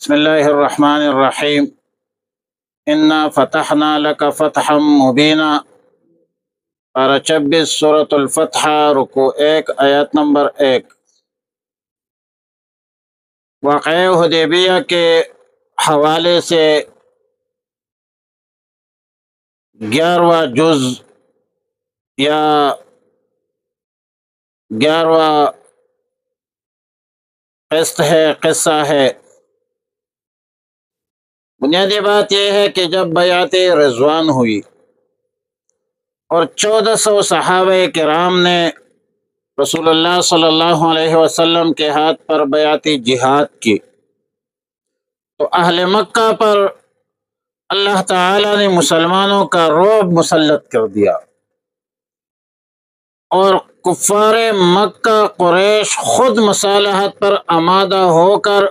بسم اللہ الرحمن الرحیم انا فتحنا لک فتحا مبینا پارہ 26 سورۃ الفتح رکوع 1 آیت نمبر 1۔ واقعہ حدیبیہ کے حوالے سے 11واں جز یا 11واں قصہ ہے۔ بنیادی بات یہ ہے کہ جب بیعت رضوان ہوئی اور 1400 صحابہ کرام نے رسول اللہ صلی اللہ علیہ وسلم کے ہاتھ پر بیعت جہاد کی، تو اہل مکہ پر اللہ تعالی نے مسلمانوں کا رعب مسلط کر دیا، اور کفار مکہ قریش خود مصالحت پر آمادہ ہو کر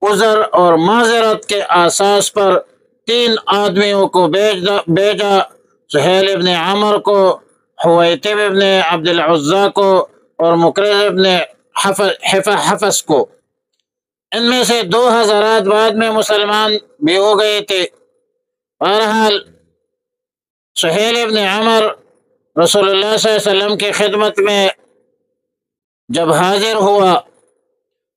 عذر اور معذرت کے اساس پر 3 آدمیوں کو بھیجا، سہیل ابن عمر کو، حویتب ابن عبد العزیٰ کو اور مکرز ابن حفص کو۔ ان میں سے 2 حضرات بعد میں مسلمان بھی ہو گئے تھے۔ بہرحال سہیل ابن عمر رسول اللہ صلی اللہ علیہ وسلم کی خدمت میں جب حاضر ہوا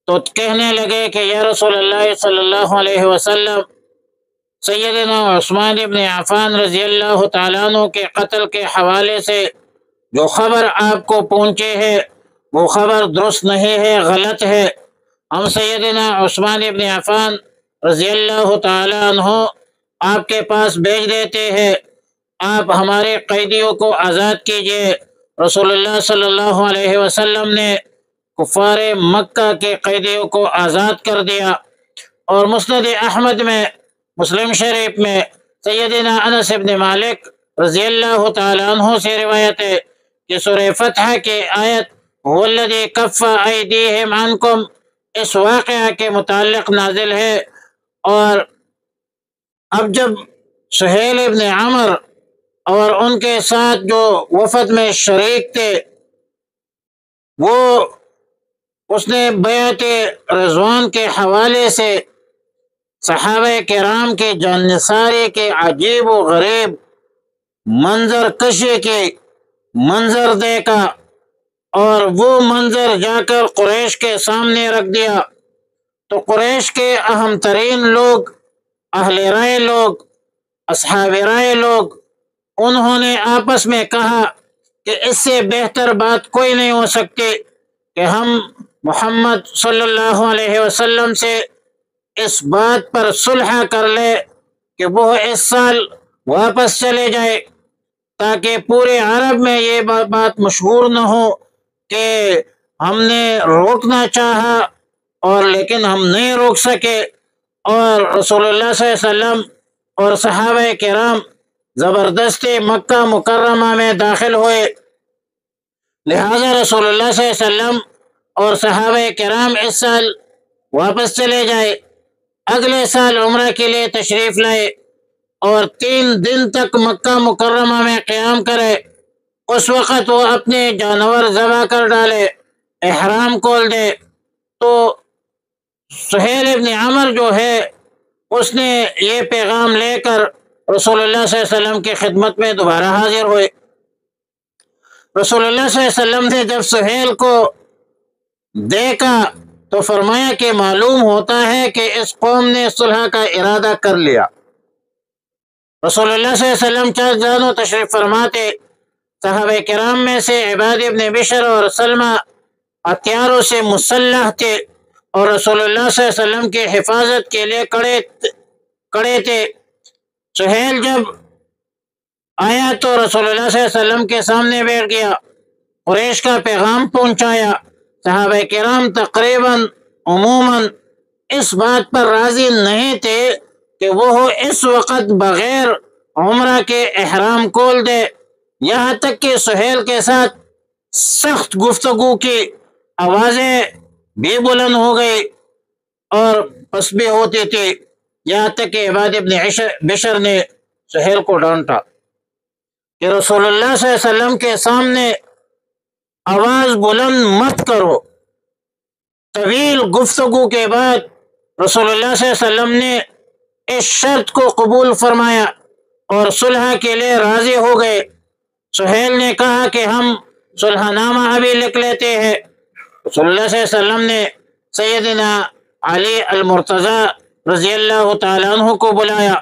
تو کہنے لگے کہ یا رسول اللہ صلی اللہ علیہ وسلم، سیدنا عثمان ابن عفان رضی اللہ تعالیٰ عنہ کے قتل کے حوالے سے جو خبر آپ کو پہنچی ہے وہ خبر درست نہیں ہے، غلط ہے۔ ہم سیدنا عثمان ابن عفان رضی اللہ تعالیٰ عنہ آپ کے پاس بھیج دیتے ہیں، آپ ہمارے قیدیوں کو آزاد کیجیے۔ رسول اللہ صلی اللہ علیہ وسلم نے کفار مکہ کے قیدیوں کو آزاد کر دیا۔ اور مسند احمد میں، مسلم شریف میں سیدنا انس بن مالک رضی اللہ تعالیٰ عنہ سے روایت ہے کہ سورہ فتح کی آیت هو الذی کف ایدیہم عنکم اس واقعہ کے متعلق نازل ہے۔ اور اب جب سہیل ابن عمر اور ان کے ساتھ جو وفد میں شریک تھے، اس نے بیعت رضوان کے حوالے سے صحابہ کرام کی جانثاری کے عجیب و غریب منظر کشی کے منظر دیکھا، اور وہ منظر جا کر قریش کے سامنے رکھ دیا۔ تو قریش کے اہم ترین لوگ، اہل رائے لوگ، اصحاب رائے لوگ، انہوں نے آپس میں کہا کہ اس سے بہتر بات کوئی نہیں ہو سکتی کہ ہم محمد صلی اللہ علیہ وسلم سے اس بات پر صلح کر لے کہ وہ اس سال واپس چلے جائے، تاکہ پورے عرب میں یہ بات مشہور نہ ہو کہ ہم نے روکنا چاہا اور لیکن ہم نہیں روک سکے۔ اور رسول اللہ صلی اللہ علیہ وسلم اور صحابہ کرام زبردستی مکہ مکرمہ میں داخل ہوئے، لہذا رسول اللہ صلی اللہ علیہ وسلم اور صحابہ کرام اس سال واپس چلے جائے، اگلے سال عمرہ کے لیے تشریف لائے اور 3 دن تک مکہ مکرمہ میں قیام کرے۔ اس وقت وہ اپنے جانور ذبح کر ڈالے، احرام کھول دے۔ تو سہیل ابن عمر جو ہے اس نے یہ پیغام لے کر رسول اللہ صلی اللہ علیہ وسلم کی خدمت میں دوبارہ حاضر ہوئے۔ رسول اللہ صلی اللہ علیہ وسلم نے جب سہیل کو دیکھا تو فرمایا کہ معلوم ہوتا ہے کہ اس قوم نے صلح کا ارادہ کر لیا۔ رسول اللہ صلی اللہ علیہ وسلم چند جانوں تشریف فرماتے، صحابہ کرام میں سے عباد ابن بشر اور سلمہ ہتھیاروں سے مسلح تھے اور رسول اللہ صلی اللہ علیہ وسلم کی حفاظت کے لیے کڑے تھے۔ سہیل جب آیا تو رسول اللہ صلی اللہ علیہ وسلم کے سامنے بیٹھ گیا، قریش کا پیغام پہنچایا۔ صحابہ کرام تقریباً عموماً اس بات پر راضی نہیں تھے کہ وہ اس وقت بغیر عمرہ کے احرام کھول دے، یہاں تک کہ سہیل کے ساتھ سخت گفتگو کی آوازیں بھی بلند ہو گئی اور پس بھی ہوتی تھی، یہاں تک کہ عباد ابن بشر نے سہیل کو ڈانٹا کہ رسول اللہ صلی اللہ علیہ وسلم کے سامنے آواز بلند مت کرو۔ طویل گفتگو کے بعد رسول اللہ صلی اللہ علیہ وسلم نے اس شرط کو قبول فرمایا اور صلح کے لیے راضی ہو گئے۔ سہیل نے کہا کہ ہم صلح نامہ ابھی لکھ لیتے ہیں۔ رسول اللہ صلی اللہ علیہ وسلم نے سیدنا علی المرتضیٰ رضی اللہ تعالیٰ عنہ کو بلایا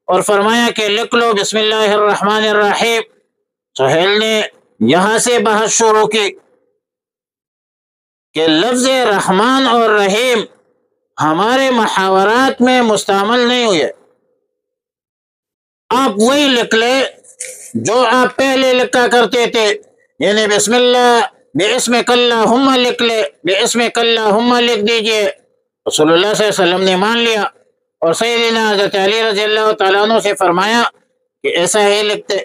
اور فرمایا کہ لکھ لو بسم اللہ الرحمن الرحیم۔ سہیل نے یہاں سے بحث شروع کی کہ لفظ رحمان اور رحیم ہمارے محاورات میں مستعمل نہیں ہوئے، آپ وہی لکھ لے جو آپ پہلے لکھا کرتے تھے، یعنی بسم اللہ بِاسْمِكَ اللہم لکھ لے، بِاسْمِكَ اللہم لکھ دیجئے۔ رسول اللہ صلی اللہ علیہ وسلم نے مان لیا اور سیدنا حضرت علی رضی اللہ تعالیٰ عنہ سے فرمایا کہ ایسا ہی لکھتے،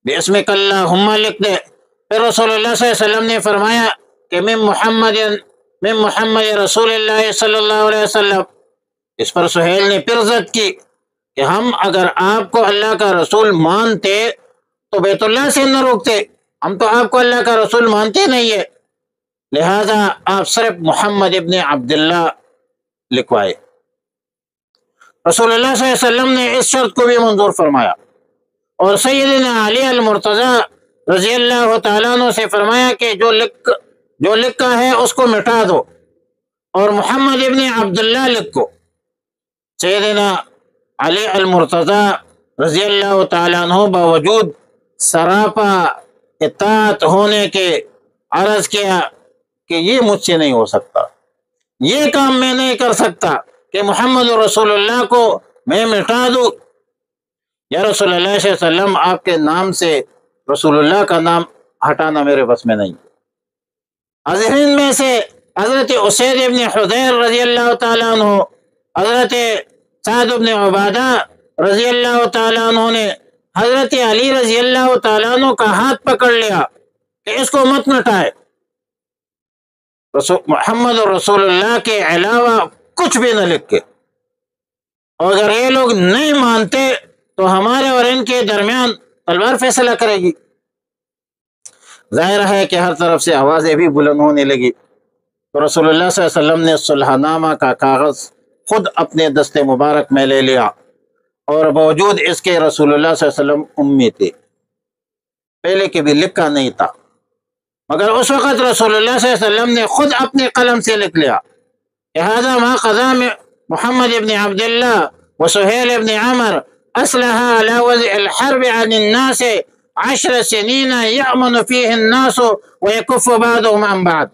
بِاسْمِكَ اللہم لکھ دے۔ پھر رسول اللہ صلی اللہ علیہ وسلم نے فرمایا کہ من محمد رسول اللہ صلی اللہ علیہ وسلم۔ اس پر سہیل نے پھر ضد کی کہ ہم اگر آپ کو اللہ کا رسول مانتے تو بیت اللہ سے نہ روکتے، ہم تو آپ کو اللہ کا رسول مانتے نہیں ہے، لہذا آپ صرف محمد ابن عبداللہ لکھوائے۔ رسول اللہ صلی اللہ علیہ وسلم نے اس شرط کو بھی منظور فرمایا اور سیدنا علی المرتضیٰ رضی اللہ تعالیٰ عنہ سے فرمایا کہ جو لکھا ہے اس کو مٹا دو اور محمد ابن عبداللہ لکھو۔ سیدنا علی المرتضیٰ رضی اللہ تعالیٰ عنہ باوجود سراپا اطاعت ہونے کے عرض کیا کہ یہ مجھ سے نہیں ہو سکتا، یہ کام میں نہیں کر سکتا کہ محمد رسول اللہ کو میں مٹا دوں۔ یا رسول اللہ صلی اللہ علیہ وسلم، آپ کے نام سے رسول اللہ کا نام ہٹانا میرے بس میں نہیں۔ حاضرین میں سے حضرت اسید ابن حضیر رضی اللہ تعالیٰ عنہ، حضرت سعد ابن عبادہ رضی اللہ تعالیٰ عنہ نے حضرت علی رضی اللہ تعالیٰ عنہ کا ہاتھ پکڑ لیا کہ اس کو مت مٹائے، محمد رسول اللہ کے علاوہ کچھ بھی نہ لکھے، اور اگر یہ لوگ نہیں مانتے تو ہمارے اور ان کے درمیان تلوار فیصلہ کرے گی۔ ظاہر ہے کہ ہر طرف سے آوازیں بھی بلند ہونے لگی، تو رسول اللہ صلی اللہ علیہ وسلم نے صلح نامہ کا کاغذ خود اپنے دست مبارک میں لے لیا، اور باوجود اس کے رسول اللہ صلی اللہ علیہ وسلم امی تھے، پہلے کے بھی لکھا نہیں تھا، مگر اس وقت رسول اللہ صلی اللہ علیہ وسلم نے خود اپنے قلم سے لکھ لیا کہ هذا ما قضى محمد ابن عبد الله وسهيل ابن عمر أصلح على وضع الحرب عن الناس 10 سنين يأمن فيه الناس ويكف بعضهم عن بعض،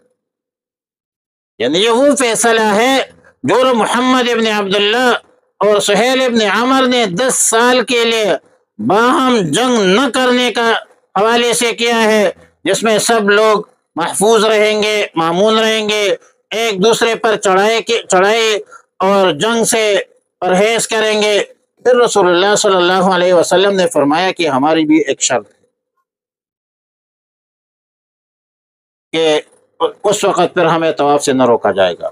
یعنی یہ وہ فیصلہ ہے جو محمد ابن عبداللہ اور سہیل ابن عمر نے 10 سال کے لیے باہم جنگ نہ کرنے کا حوالے سے کیا ہے، جس میں سب لوگ محفوظ رہیں گے، مامون رہیں گے، ایک دوسرے پر چڑھائی اور جنگ سے پرہیز کریں گے۔ پھر رسول اللہ صلی اللہ علیہ وسلم نے فرمایا کہ ہماری بھی ایک شرط ہے کہ اس وقت پھر ہمیں طواف سے نہ روکا جائے گا۔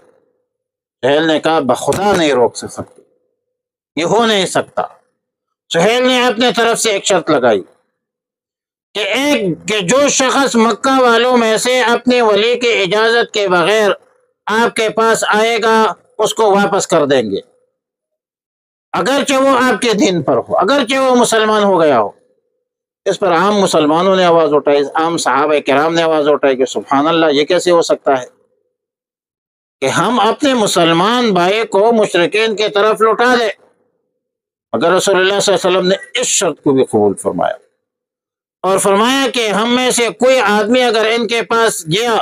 سہیل نے کہا بخدا نہیں روک سکتے، یہ ہو نہیں سکتا۔ سہیل نے اپنے طرف سے ایک شرط لگائی کہ جو شخص مکہ والوں میں سے اپنے ولی کی اجازت کے بغیر آپ کے پاس آئے گا اس کو واپس کر دیں گے، اگرچہ وہ آپ کے دین پر ہو، اگرچہ وہ مسلمان ہو گیا ہو۔ اس پر عام مسلمانوں نے آواز اٹھائی، عام صحابہ کرام نے آواز اٹھائی کہ سبحان اللہ، یہ کیسے ہو سکتا ہے کہ ہم اپنے مسلمان بھائی کو مشرکین کی طرف لوٹا دیں؟ مگر رسول اللہ صلی اللہ علیہ وسلم نے اس شرط کو بھی قبول فرمایا اور فرمایا کہ ہم میں سے کوئی آدمی اگر ان کے پاس گیا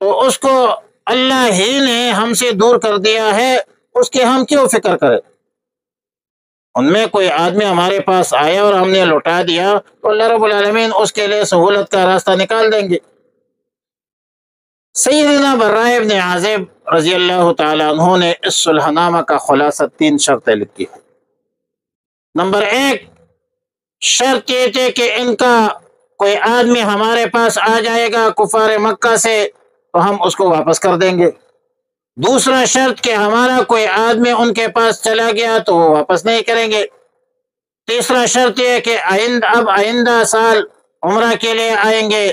تو اس کو اللہ ہی نے ہم سے دور کر دیا ہے، اس کے ہم کیوں فکر کریں؟ ان میں کوئی آدمی ہمارے پاس آیا اور ہم نے لوٹا دیا تو اللہ رب العالمین اس کے لیے سہولت کا راستہ نکال دیں گے۔ سیدنا براء ابن عازب رضی اللہ تعالیٰ عنہ نے اس صلح نامہ کا خلاصہ 3 شرطیں لکھی ہیں۔ نمبر 1، شرط یہ تھی کہ ان کا کوئی آدمی ہمارے پاس آ جائے گا کفار مکہ سے تو ہم اس کو واپس کر دیں گے۔ دوسرا شرط کہ ہمارا کوئی آدمی ان کے پاس چلا گیا تو وہ واپس نہیں کریں گے۔ تیسرا شرط یہ کہ آئندہ سال عمرہ کے لیے آئیں گے،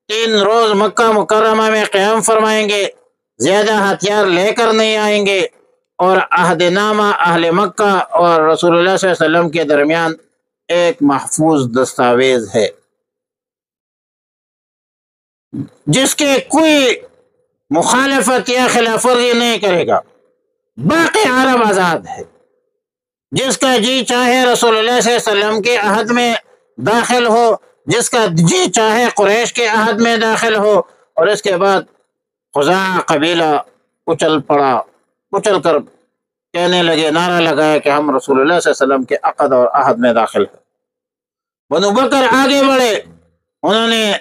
3 روز مکہ مکرمہ میں قیام فرمائیں گے، زیادہ ہتھیار لے کر نہیں آئیں گے، اور عہد نامہ اہل مکہ اور رسول اللہ صلی اللہ علیہ وسلم کے درمیان ایک محفوظ دستاویز ہے جس کے کوئی مخالفت یا خلاف ورزی نہیں کرے گا۔ باقی عرب آزاد ہے، جس کا جی چاہے رسول اللہ صلی اللہ علیہ وسلم کے عہد میں داخل ہو، جس کا جی چاہے قریش کے عہد میں داخل ہو، اور اس کے بعد خزاعہ قبیلہ اچل کر کہنے لگے، نعرہ لگایا کہ ہم رسول اللہ صلی اللہ علیہ وسلم کے عقد اور عہد میں داخل ہیں۔ بنو بکر آگے بڑھے، انہوں نے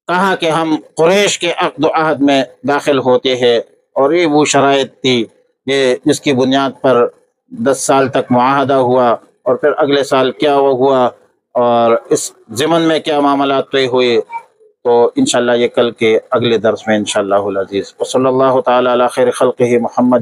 کہا کہ ہم قریش کے عقد و عہد میں داخل ہوتے ہیں، اور یہ وہ شرائط تھی کہ جس کی بنیاد پر 10 سال تک معاہدہ ہوا، اور پھر اگلے سال کیا وہ ہوا اور اس ضمن میں کیا معاملات طے ہوئے، تو انشاءاللہ یہ کل کے اگلے درس میں انشاءاللہ العزیز۔ وصلی اللہ تعالی علی خیر خلقہ محمد